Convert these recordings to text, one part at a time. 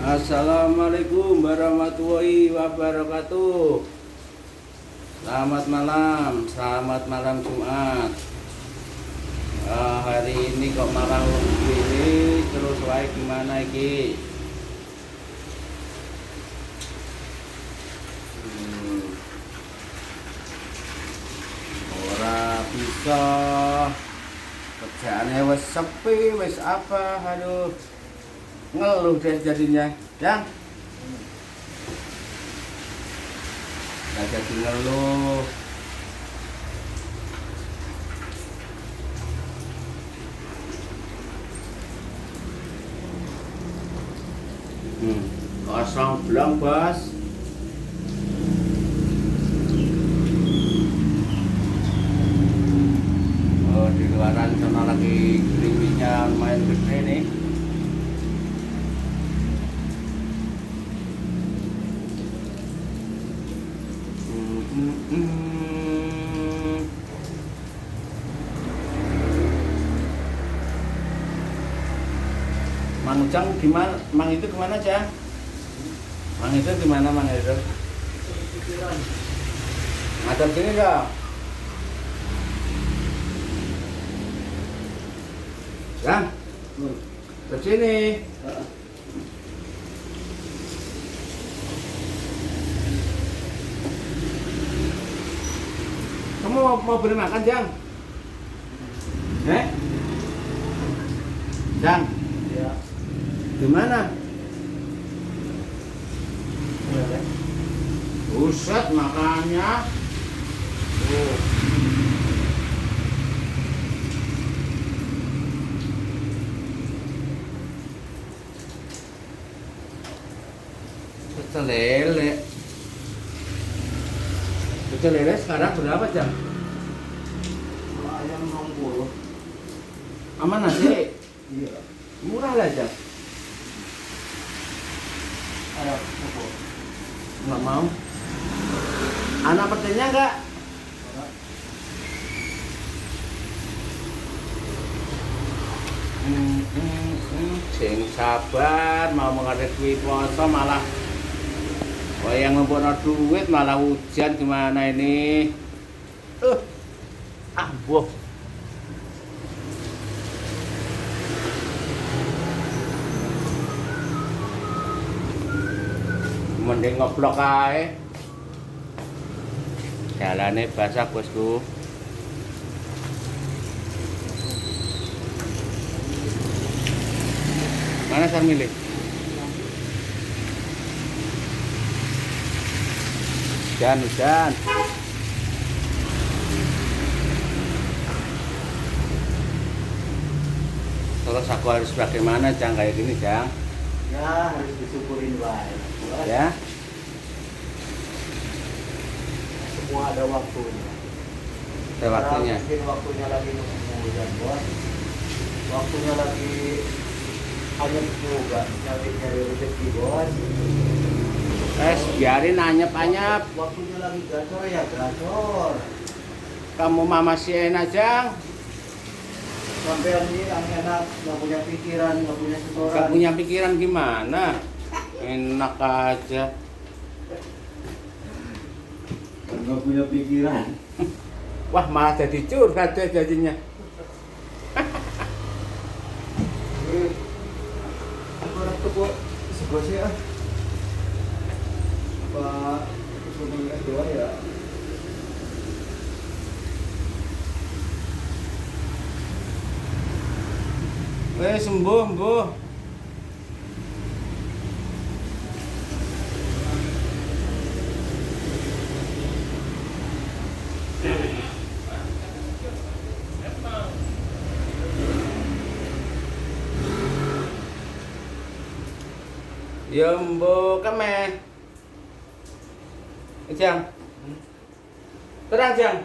Assalamualaikum warahmatullahi wabarakatuh. Selamat malam Jumat. Hari ini kok malam ini terus wae gimana iki? Ora bisa. Kerjaannya wes sepi, wes apa, aduh. Ngeluh deh jadinya, Jang. Gak jadi ngeluh. Kosong belum, Bos. Oh, di luaran sana lagi gerimisnya lumayan gede nih. Mang Ujang gimana? Mang itu kemana, Jang? Mang itu gimana, Mang itu? Ngadep sini dong. Jang, ke sini. Kamu mau beli makan, Jang? Jang? Ya. Gimana? Ya. Buset makannya. Pecel lele. Pecel lele sekarang berapa, Jang? Ayam 60. Aman nasi? Iya. Murah lah, Jang. Ada buku. Nggak mau. Anak petirnya enggak? Sing sabar mau menghadapi puasa malah yang ngumpulin duit malah hujan gimana ini? Boh. Mending ngeblok ae. Jalane basah, Bosku. Mana Sarmili? Hujan. Terus aku harus bagaimana, Jang, kayak gini, Jang? Ya, harus disyukurin baik. Ya. Semua ada waktunya. Ada waktunya. Mungkin waktunya lagi musim hujan, Bos. Waktunya lagi anyep juga, nyari rezeki, Bos. Biarin anyep. Waktunya lagi gacor ya gacor. Kamu mama enak, Jang. Sampai ini yang enak, nggak punya pikiran, nggak punya setoran. Gak punya pikiran gimana? Enak aja. Nggak punya pikiran. Wah, malah jadi curhat deh jadinya. Orang tuh kok segosnya apa sebelum S2 ya? Sembuh, Mbuh. Ya, Mbuh, keme. Jang. Terang, Jang.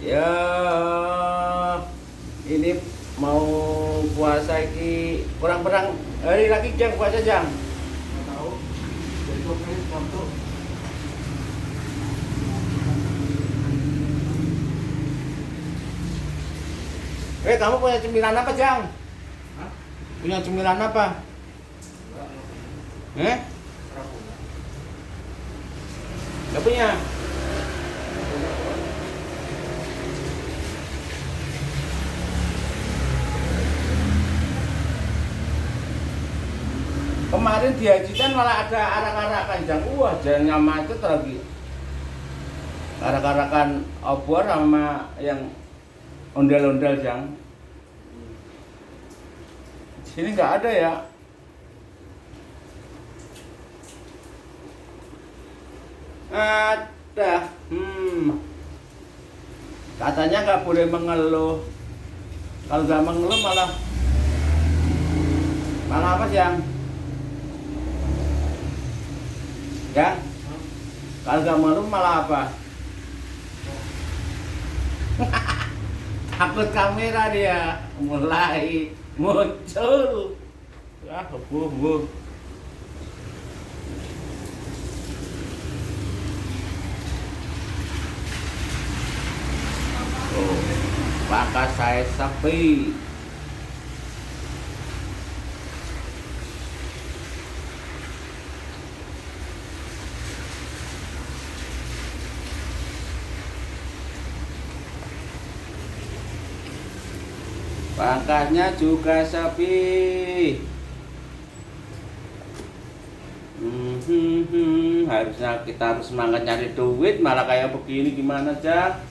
Ya, ini mau puasa iki kurang-kurang hari lagi Jang puasa Jang. Nggak tahu. Besok ini Sabtu. Kamu punya cemilan apa, Jang? Hah? Punya cemilan apa? Enggak, Eh? Nggak punya? Kemarin di Hajian malah ada arak-arakan, Jang. Wah, jangan macet lagi. Arak-arakan obor sama yang ondel-ondel, Jang. Di sini nggak ada ya. Ada. Katanya nggak boleh mengeluh. Kalau nggak mengeluh malah apa, Jang? Ya? Kalau nggak mengeluh malah apa? Takut kamera dia mulai muncul. Ya, heboh. Oh, maka saya sepi. Pangkasnya juga sepi. Harusnya kita harus semangat nyari duit, malah kayak begini gimana, Jang?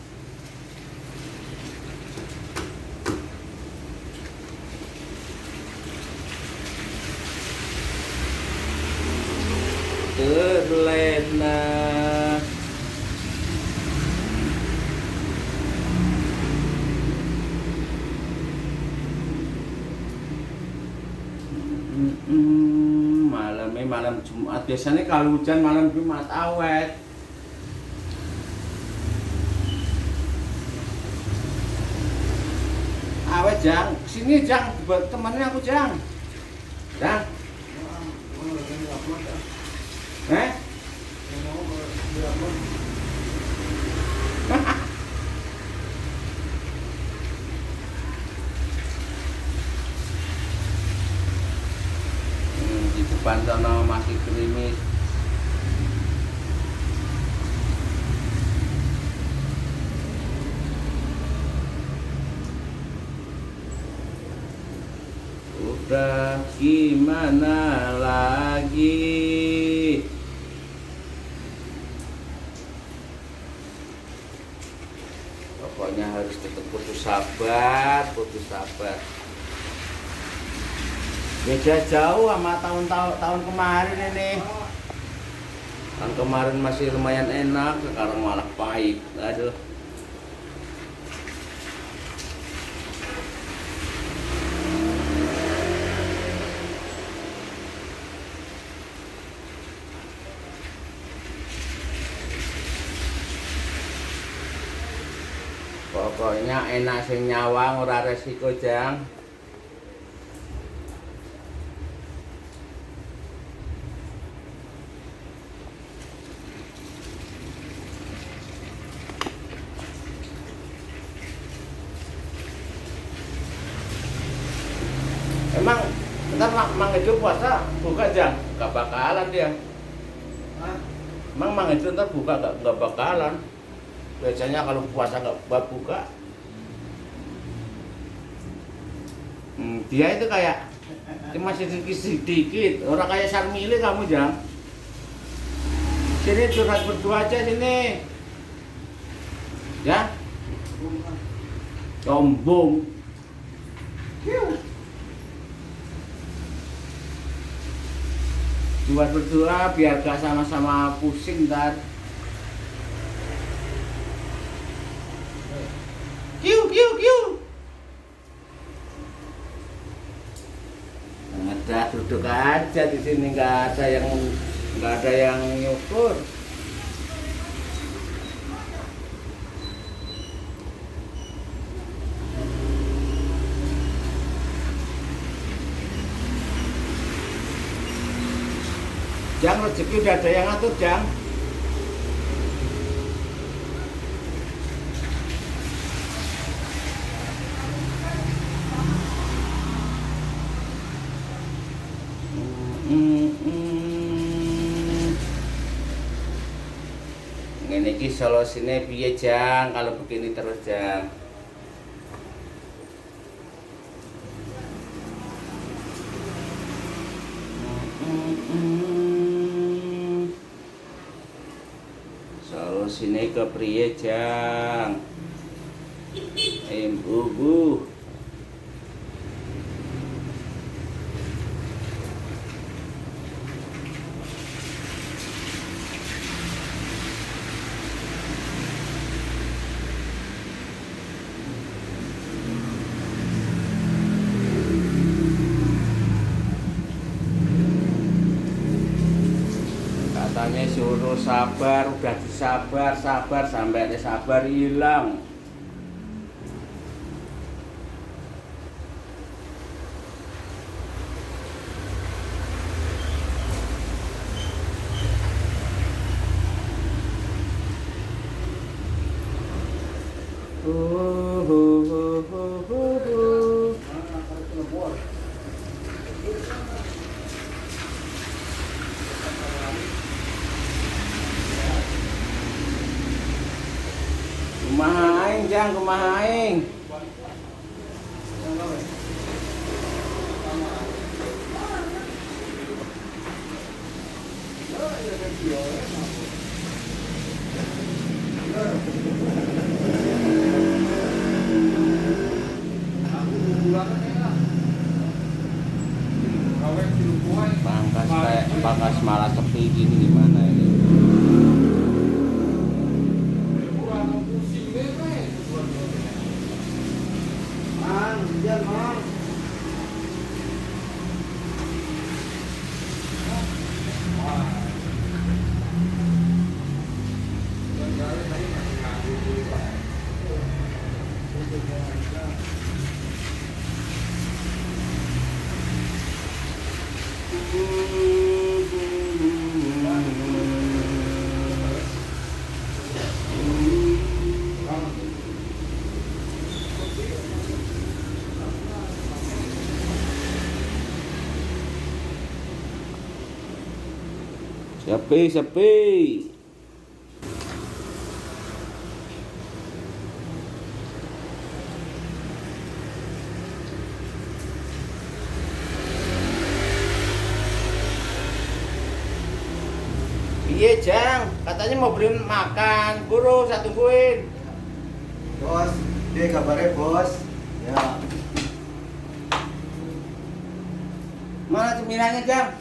Terlena. Malam Jumat biasanya kalau hujan malam Jumat awet. Awet, Jang. Sini, Jang, buat temannya aku, Jang. Jang. Eh? Di depan sana masih gerimis. Udah gimana lagi? Pokoknya harus tetap putus sabar. Beda jauh sama tahun kemarin ini. Tahun kemarin masih lumayan enak, sekarang malah pahit. Aduh. Pokoknya enak sing nyawang ora resiko, Jang. Emang ntar Mang Ejo puasa buka, Jang? Gak bakalan dia. Emang Mang Ejo ntar buka gak bakalan. Biasanya kalau puasa gak buka. Dia itu kayak cuma sedikit. Orang kayak Sarmili kamu, Jang. Sini curhat berdua aja sini. Ya? Sombong. Buat berdua biar gak sama-sama pusing ntar. Kiu. Ada duduk aja di sini, nggak ada yang nyukur. Jang, rezeki udah ada yang ngatur, Jang. Ngene iki solusine piye Jang kalau begini terus Jang? Solusine kepriye Jang? Bubu. Katanya suruh sabar, udah disabar, sabar sampai sabar hilang. Kumaha aing Jang, kumaha aing? Pangkas malah sepi gini gimana ini? Sepi. Iya Jang, katanya mau beli makan, guru saya tungguin. Bos, dia kabarnya bos. Ya. Mana cemilannya Jang?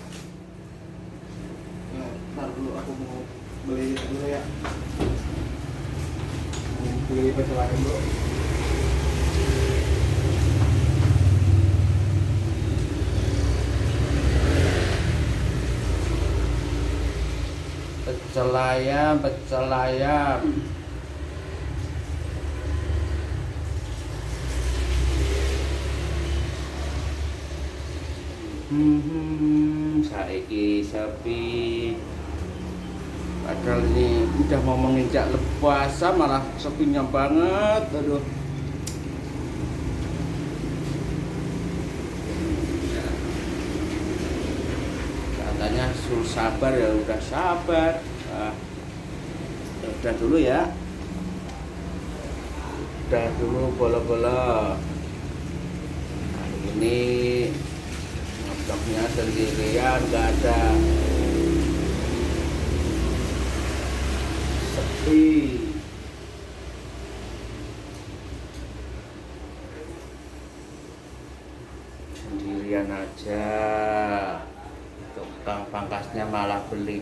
Ntar dulu aku mau beli dulu ya. Mau beli pecel ayam dulu. Pecel ayam. Saiki sepi. Padahal ini udah mau menginjak puasa malah sepinya banget. Aduh. Katanya suruh sabar ya udah sabar. Nah, udah dulu ya. Udah dulu bola-bola. Hari ini ngedoknya sendirian, nggak ada. Sepi. Sendirian aja. Tukang pangkasnya malah beli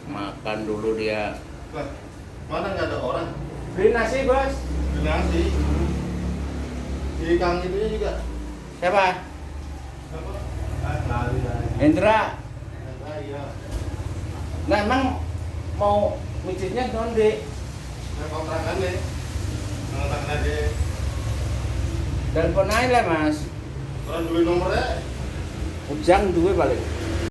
makan dulu dia. Lah, mana nggak ada orang? Beli nasi bos. Beli nasi. Si Kang itu juga. Siapa? Siapa? Lari. Hendra. Iya. Nah emang mau mijitnya donde? Nah, kontrakan deh. Kontrakan aja. Telepon aja lah mas. Orang dulu nomornya. Ujang duwe balik.